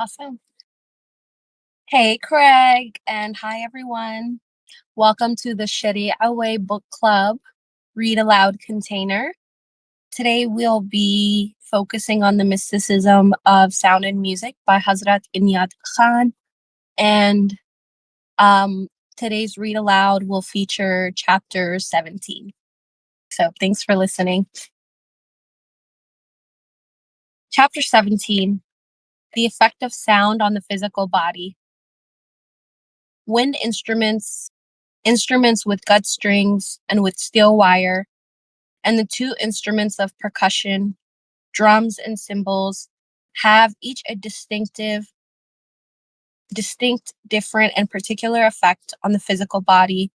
Awesome. Hey, Craig, and hi, everyone. Welcome to the Shadi Away Book Club Read Aloud container. Today, we'll be focusing on the mysticism of sound and music by Hazrat Inayat Khan. And um, today's read aloud will feature chapter 17. So, thanks for listening. Chapter 17, The Effect of Sound on the Physical Body. Wind instruments with gut strings and with steel wire, and the two instruments of percussion, drums and cymbals, have each a distinct, different, and particular effect on the physical body.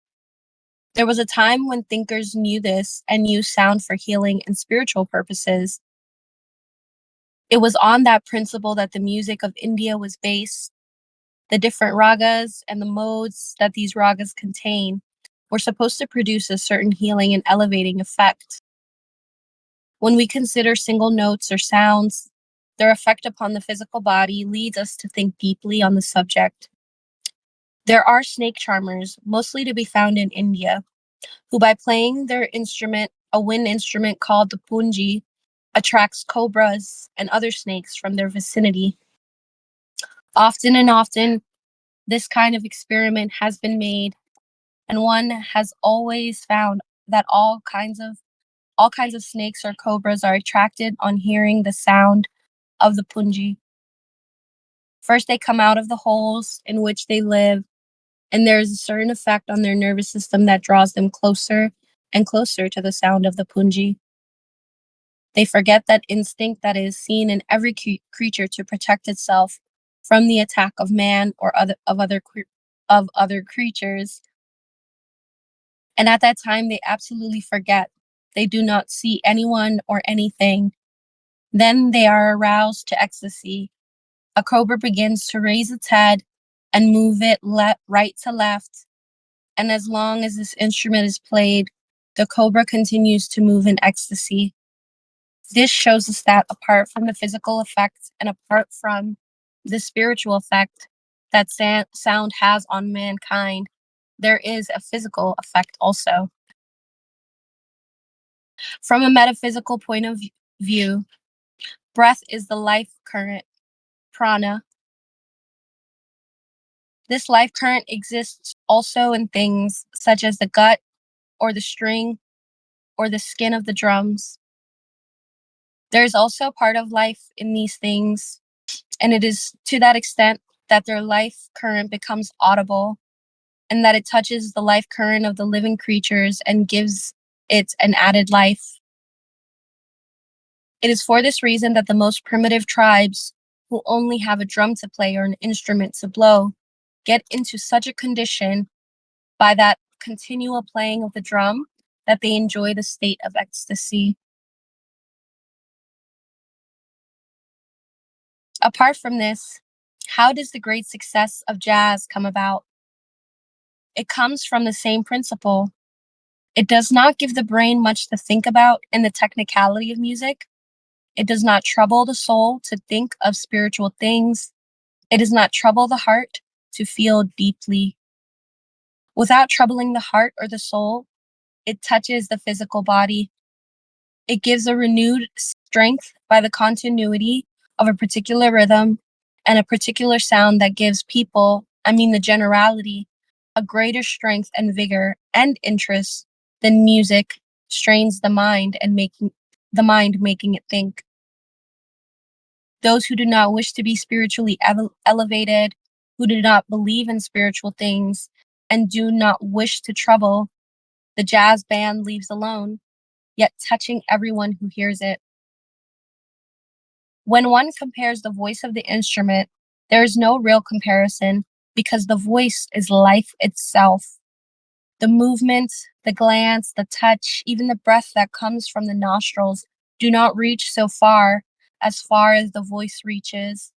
There was a time when thinkers knew this and used sound for healing and spiritual purposes. It was on that principle that the music of India was based. The different ragas and the modes that these ragas contain were supposed to produce a certain healing and elevating effect. When we consider single notes or sounds, their effect upon the physical body leads us to think deeply on the subject. There are snake charmers, mostly to be found in India, who by playing their instrument, a wind instrument called the punji, attracts cobras and other snakes from their vicinity. Often, this kind of experiment has been made, and one has always found that all kinds of snakes or cobras are attracted on hearing the sound of the punji. First, they come out of the holes in which they live, and there is a certain effect on their nervous system that draws them closer and closer to the sound of the punji. They forget that instinct that is seen in every creature to protect itself from the attack of man or other creatures. And at that time, they absolutely forget. They do not see anyone or anything. Then they are aroused to ecstasy. A cobra begins to raise its head and move it right to left. And as long as this instrument is played, the cobra continues to move in ecstasy. This shows us that apart from the physical effect and apart from the spiritual effect that sound has on mankind, there is a physical effect also. From a metaphysical point of view, breath is the life current, prana. This life current exists also in things such as the gut or the string or the skin of the drums. There is also part of life in these things, and it is to that extent that their life current becomes audible and that it touches the life current of the living creatures and gives it an added life. It is for this reason that the most primitive tribes, who only have a drum to play or an instrument to blow, get into such a condition by that continual playing of the drum that they enjoy the state of ecstasy. Apart from this, how does the great success of jazz come about? It comes from the same principle. It does not give the brain much to think about in the technicality of music. It does not trouble the soul to think of spiritual things. It does not trouble the heart to feel deeply. Without troubling the heart or the soul, it touches the physical body. It gives a renewed strength by the continuity of a particular rhythm and a particular sound that gives people, the generality, a greater strength and vigor and interest than music strains the mind making it think. Those who do not wish to be spiritually elevated, who do not believe in spiritual things, and do not wish to trouble, the jazz band leaves alone, yet touching everyone who hears it. When one compares the voice of the instrument, there is no real comparison because the voice is life itself. The movement, the glance, the touch, even the breath that comes from the nostrils do not reach as far as the voice reaches.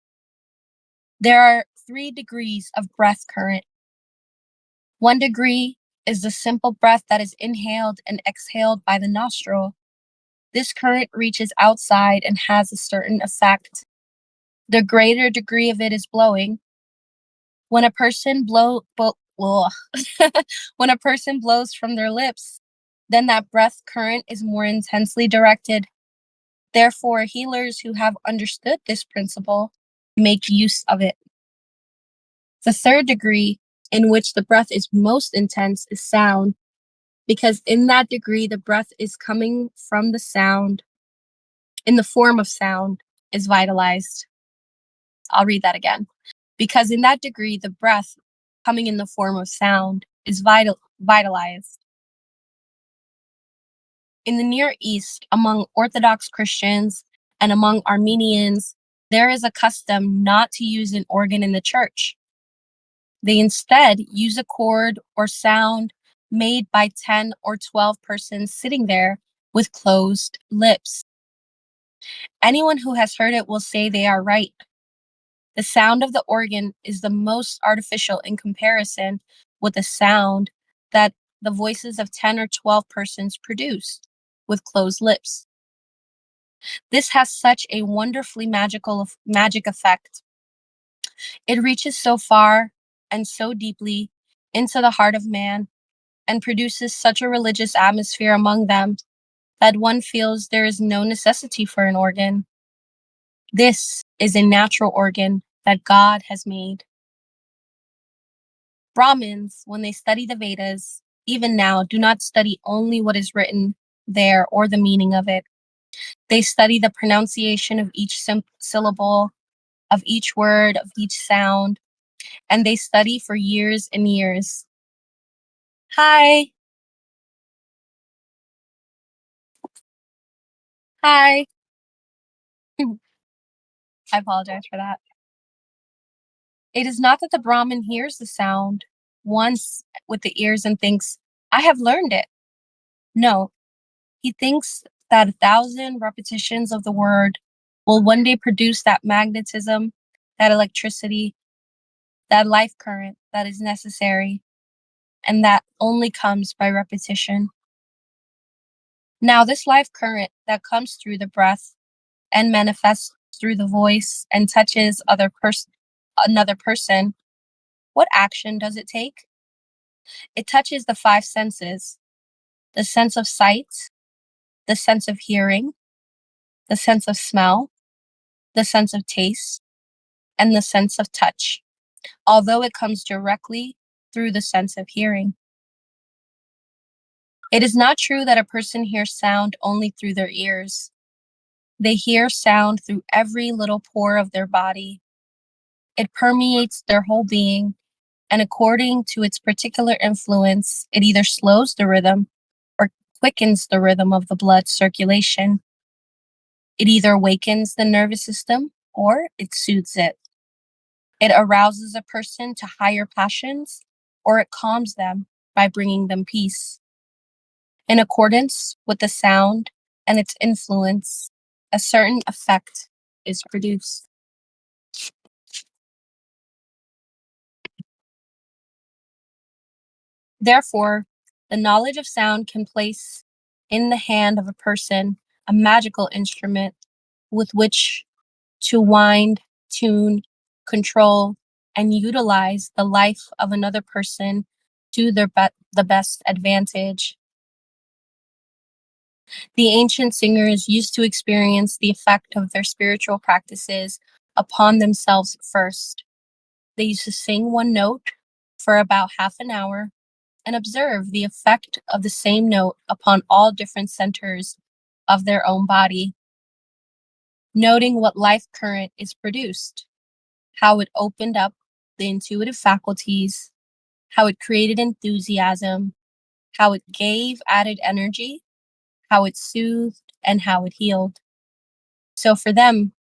There are 3 degrees of breath current. 1 degree is the simple breath that is inhaled and exhaled by the nostril. This current reaches outside and has a certain effect. the greater degree of it is blowing. When a person when a person blows from their lips, then that breath current is more intensely directed. Therefore, healers who have understood this principle make use of it. The third degree in which the breath is most intense is sound, because in that degree, the breath is coming from the sound, in the form of sound, is vitalized. I'll read that again. Because in that degree, the breath coming in the form of sound is vitalized. In the Near East, among Orthodox Christians and among Armenians, there is a custom not to use an organ in the church. They instead use a chord or sound made by 10 or 12 persons sitting there with closed lips. Anyone who has heard it will say they are right. The sound of the organ is the most artificial in comparison with the sound that the voices of 10 or 12 persons produce with closed lips. This has such a wonderfully magic effect. It reaches so far and so deeply into the heart of man and produces such a religious atmosphere among them that one feels there is no necessity for an organ. This is a natural organ that God has made. Brahmins, when they study the Vedas, even now, do not study only what is written there or the meaning of it. They study the pronunciation of each syllable, of each word, of each sound, and they study for years and years. Hi. Hi. I apologize for that. It is not that the Brahmin hears the sound once with the ears and thinks, I have learned it. No, he thinks that 1,000 repetitions of the word will one day produce that magnetism, that electricity, that life current that is necessary, and that only comes by repetition. Now, this life current that comes through the breath and manifests through the voice and touches another person, what action does it take? It touches the five senses: the sense of sight, the sense of hearing, the sense of smell, the sense of taste, and the sense of touch, although it comes directly through the sense of hearing. It is not true that a person hears sound only through their ears. They hear sound through every little pore of their body. It permeates their whole being, and according to its particular influence, it either slows the rhythm or quickens the rhythm of the blood circulation. It either awakens the nervous system or it soothes it. It arouses a person to higher passions or it calms them by bringing them peace. In accordance with the sound and its influence, a certain effect is produced. Therefore, the knowledge of sound can place in the hand of a person a magical instrument with which to wind, tune, control, and utilize the life of another person to the best advantage. The ancient singers used to experience the effect of their spiritual practices upon themselves first. They used to sing one note for about half an hour and observe the effect of the same note upon all different centers of their own body, noting what life current is produced, how it opened up the intuitive faculties, how it created enthusiasm, how it gave added energy, how it soothed, and how it healed. So for them,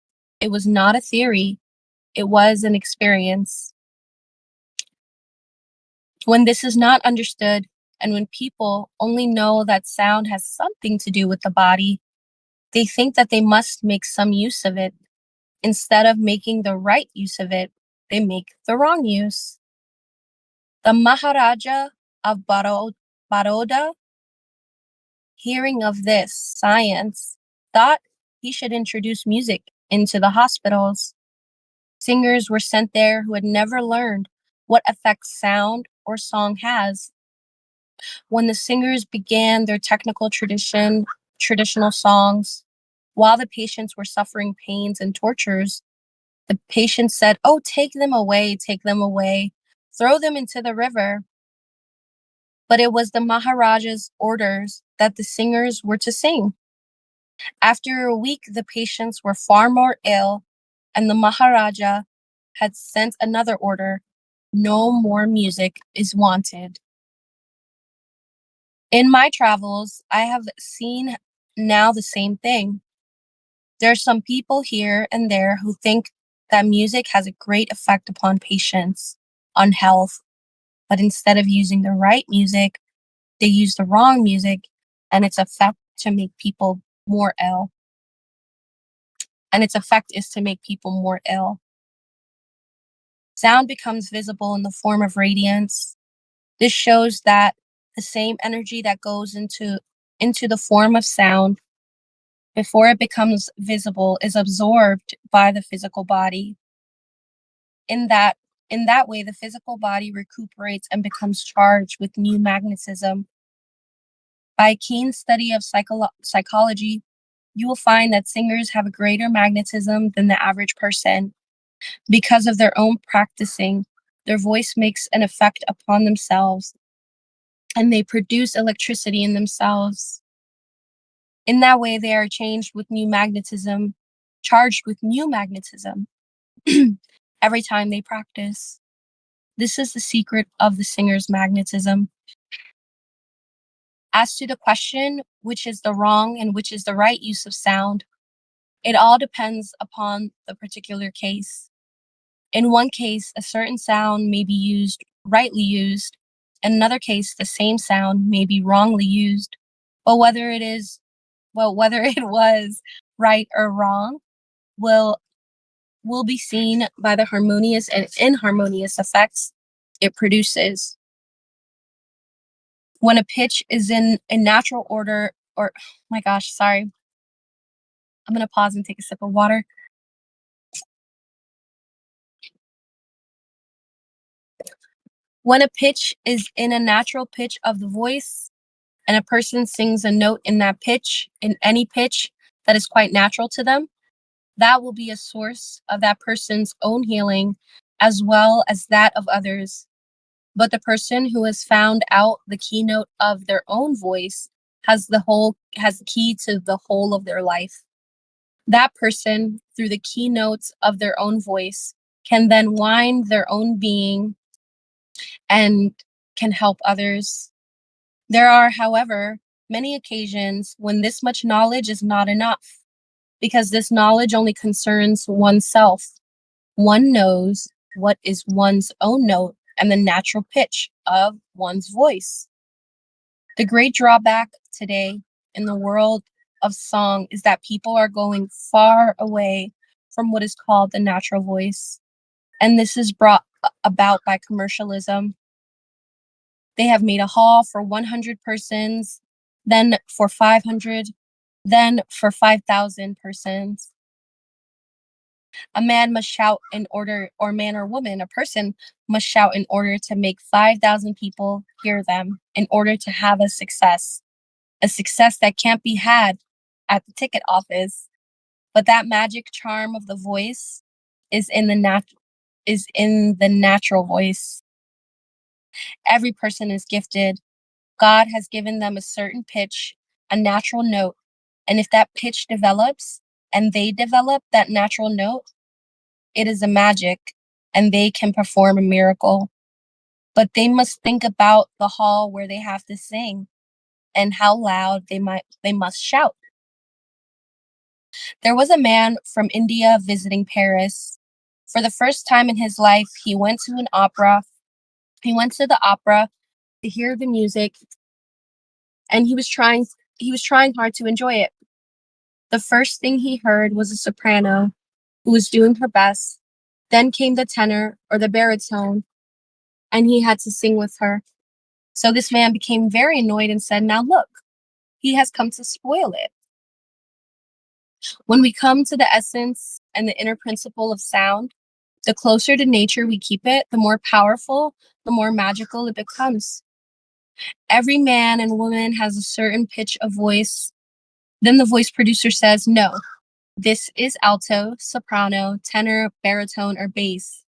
it was not a theory, it was an experience. When this is not understood, and when people only know that sound has something to do with the body, they think that they must make some use of it. Instead of making the right use of it, they make the wrong use. The Maharaja of Baroda, hearing of this science, thought he should introduce music into the hospitals. Singers were sent there who had never learned what effect sound or song has. When the singers began their traditional songs, while the patients were suffering pains and tortures, the patients said, "Oh, take them away, throw them into the river." But it was the Maharaja's orders that the singers were to sing. After a week, the patients were far more ill, and the Maharaja had sent another order: no more music is wanted. In my travels, I have seen now the same thing. There are some people here and there who think that music has a great effect upon patients, on health, but instead of using the right music, they use the wrong music, and its effect to make people more ill. And its effect is to make people more ill. Sound becomes visible in the form of radiance. This shows that the same energy that goes into the form of sound before it becomes visible is absorbed by the physical body. In that in that way, the physical body recuperates and becomes charged with new magnetism. By a keen study of psychology, you will find that singers have a greater magnetism than the average person. Because of their own practicing, their voice makes an effect upon themselves, and they produce electricity in themselves. In that way, they are charged with new magnetism every time they practice. This is the secret of the singer's magnetism. As to the question, which is the wrong and which is the right use of sound, it all depends upon the particular case. In one case, a certain sound may be rightly used. In another case, the same sound may be wrongly used. But whether it was right or wrong will will be seen by the harmonious and inharmonious effects it produces. When a pitch is in a natural order, or my gosh, sorry, I'm gonna pause and take a sip of water. When a pitch is in a natural pitch of the voice, and a person sings a note in that pitch, in any pitch that is quite natural to them, that will be a source of that person's own healing as well as that of others. But the person who has found out the keynote of their own voice has the key to the whole of their life. That person, through the keynotes of their own voice, can then wind their own being and can help others. There are, however, many occasions when this much knowledge is not enough, because this knowledge only concerns oneself. One knows what is one's own note and the natural pitch of one's voice. The great drawback today in the world of song is that people are going far away from what is called the natural voice, and this is brought about by commercialism. They have made a hall for 100 persons, then for 500, then for 5,000 persons. A man must shout in order, or man or woman, a person must shout in order to make 5,000 people hear them, in order to have a success that can't be had at the ticket office. But that magic charm of the voice is in the natural voice. Every person is gifted. God has given them a certain pitch, a natural note, and if that pitch develops and they develop that natural note, it is a magic, and they can perform a miracle. But they must think about the hall where they have to sing and how loud they must shout. There was a man from India visiting Paris. For the first time in his life, he went to an opera. He went to the opera to hear the music, and he was trying hard to enjoy it. The first thing he heard was a soprano who was doing her best. Then came the tenor or the baritone, and he had to sing with her. So this man became very annoyed and said, "Now look, he has come to spoil it." When we come to the essence and the inner principle of sound, The closer to nature we keep it, the more powerful, the more magical it becomes. Every man and woman has a certain pitch of voice. Then the voice producer says, no, this is alto, soprano, tenor, baritone, or bass.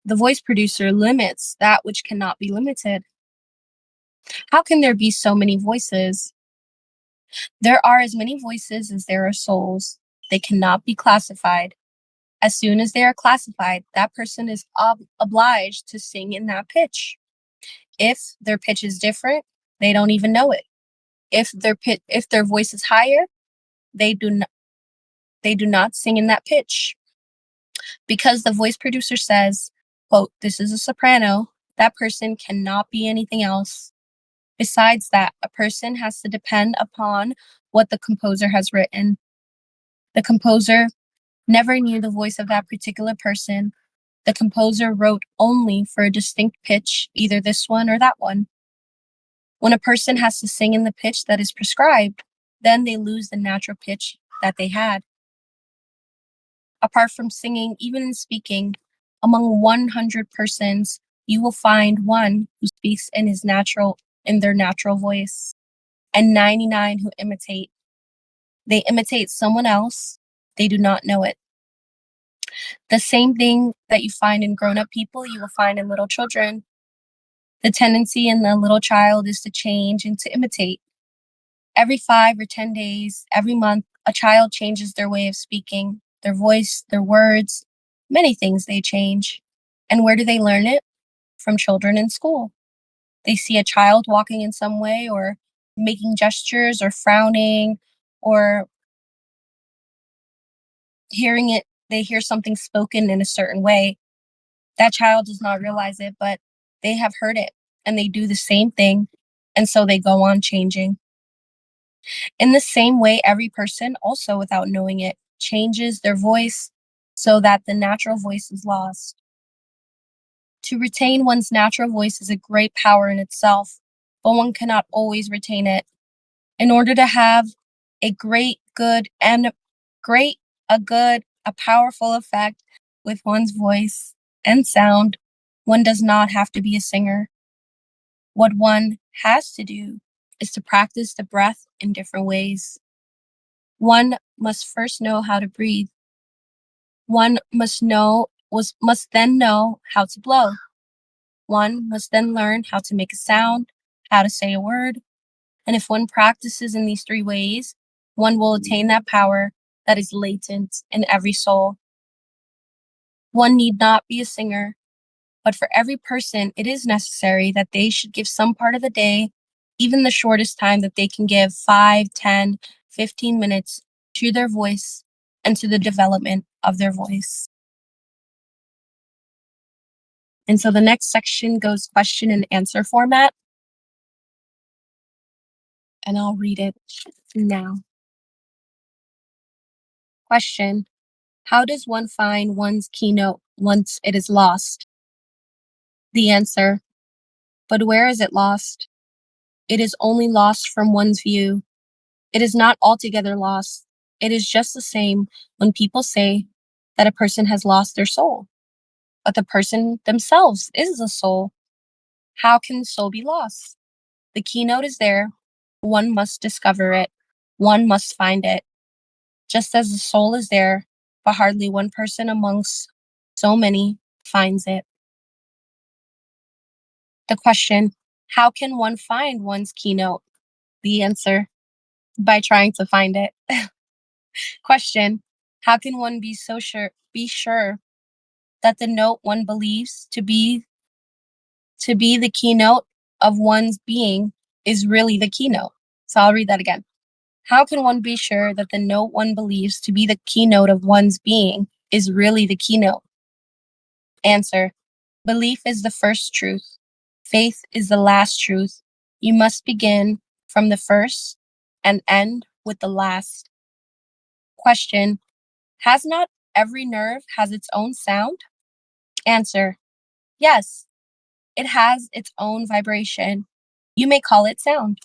The voice producer limits that which cannot be limited. How can there be so many voices? There are as many voices as there are souls. They cannot be classified. As soon as they are classified, that person is obliged to sing in that pitch. If their pitch is different, they don't even know it. If their voice is higher, they do not sing in that pitch. Because the voice producer says, quote, this is a soprano, that person cannot be anything else. Besides that, a person has to depend upon what the composer has written. The composer never knew the voice of that particular person. The composer wrote only for a distinct pitch, either this one or that one. When a person has to sing in the pitch that is prescribed, then they lose the natural pitch that they had. Apart from singing, even in speaking, among 100 persons, you will find one who speaks in their natural voice, and 99 who imitate. They imitate someone else. They do not know it. The same thing that you find in grown-up people, you will find in little children. The tendency in the little child is to change and to imitate. Every 5 or 10 days, every month, a child changes their way of speaking, their voice, their words, many things they change. And where do they learn it? From children in school. They see a child walking in some way or making gestures or frowning or hearing it. They hear something spoken in a certain way. That child does not realize it, but they have heard it and they do the same thing. And so they go on changing. In the same way, every person, also without knowing it, changes their voice so that the natural voice is lost. To retain one's natural voice is a great power in itself, but one cannot always retain it. In order to have a a powerful effect with one's voice and sound, one does not have to be a singer. What one has to do is to practice the breath in different ways. One must first know how to breathe. One must then know how to blow. One must then learn how to make a sound, how to say a word. And if one practices in these 3 ways, one will attain that power that is latent in every soul. One need not be a singer, but for every person, it is necessary that they should give some part of the day, even the shortest time that they can give, 5, 10, 15 minutes, to their voice and to the development of their voice. And so the next section goes question and answer format. And I'll read it now. Question: how does one find one's keynote once it is lost? The answer: but where is it lost? It is only lost from one's view. It is not altogether lost. It is just the same when people say that a person has lost their soul. But the person themselves is the soul. How can the soul be lost? The keynote is there. One must discover it. One must find it. Just as the soul is there, but hardly one person amongst so many finds it. The question: how can one find one's keynote? The answer: by trying to find it. Question: how can one be sure that the note one believes to be the keynote of one's being is really the keynote? So I'll read that again. How can one be sure that the note one believes to be the keynote of one's being is really the keynote? Answer: belief is the first truth. Faith is the last truth. You must begin from the first and end with the last. Question: has not every nerve has its own sound? Answer: yes, it has its own vibration. You may call it sound.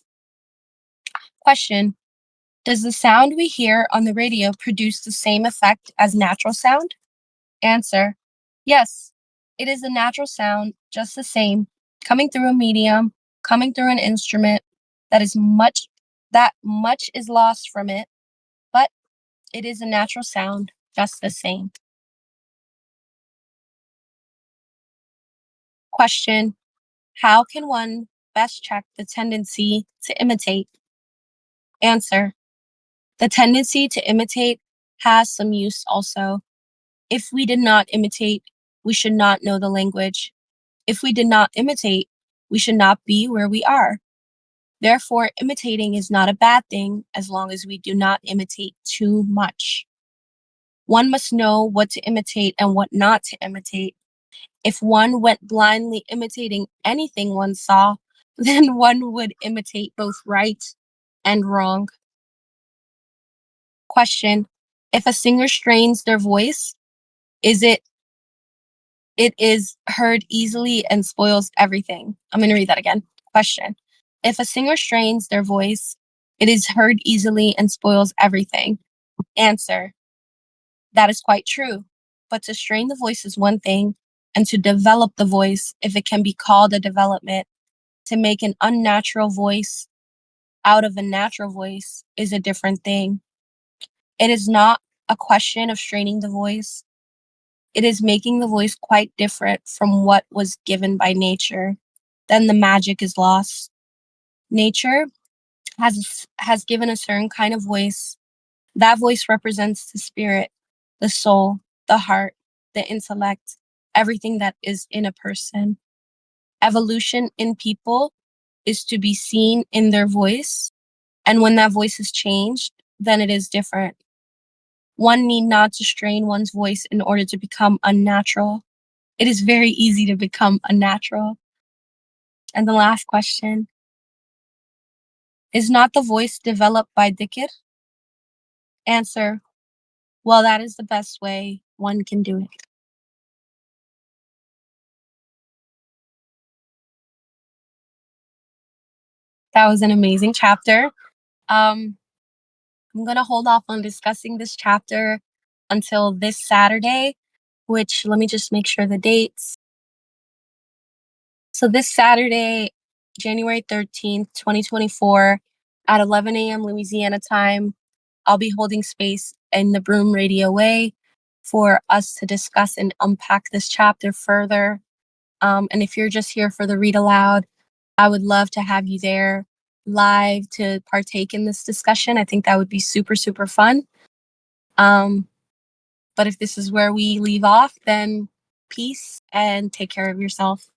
Question: does the sound we hear on the radio produce the same effect as natural sound? Answer: yes, it is a natural sound just the same, coming through a medium, coming through an instrument that much is lost from it, but it is a natural sound just the same. Question: how can one best check the tendency to imitate? Answer: the tendency to imitate has some use also. If we did not imitate, we should not know the language. If we did not imitate, we should not be where we are. Therefore, imitating is not a bad thing as long as we do not imitate too much. One must know what to imitate and what not to imitate. If one went blindly imitating anything one saw, then one would imitate both right and wrong. Question: if a singer strains their voice, is it is heard easily and spoils everything? I'm going to read that again. Question: if a singer strains their voice, it is heard easily and spoils everything. Answer: that is quite true. But to strain the voice is one thing, and to develop the voice, if it can be called a development, to make an unnatural voice out of a natural voice is a different thing. It is not a question of straining the voice. It is making the voice quite different from what was given by nature. Then the magic is lost. Nature has given a certain kind of voice. That voice represents the spirit, the soul, the heart, the intellect, everything that is in a person. Evolution in people is to be seen in their voice, and when that voice is changed, then it is different. One need not to strain one's voice in order to become unnatural. It is very easy to become unnatural. And the last question: is not the voice developed by dhikr? Answer: well, that is the best way one can do it. That was an amazing chapter. Um, I'm going to hold off on discussing this chapter until this Saturday, which let me just make sure the dates. So this Saturday, January 13th, 2024, at 11 a.m. Louisiana time, I'll be holding space in the Broom Radio Way for us to discuss and unpack this chapter further. And if you're just here for the read aloud, I would love to have you there live to partake in this discussion. I think that would be super, super fun. Um, but if this is where we leave off, then peace and take care of yourself.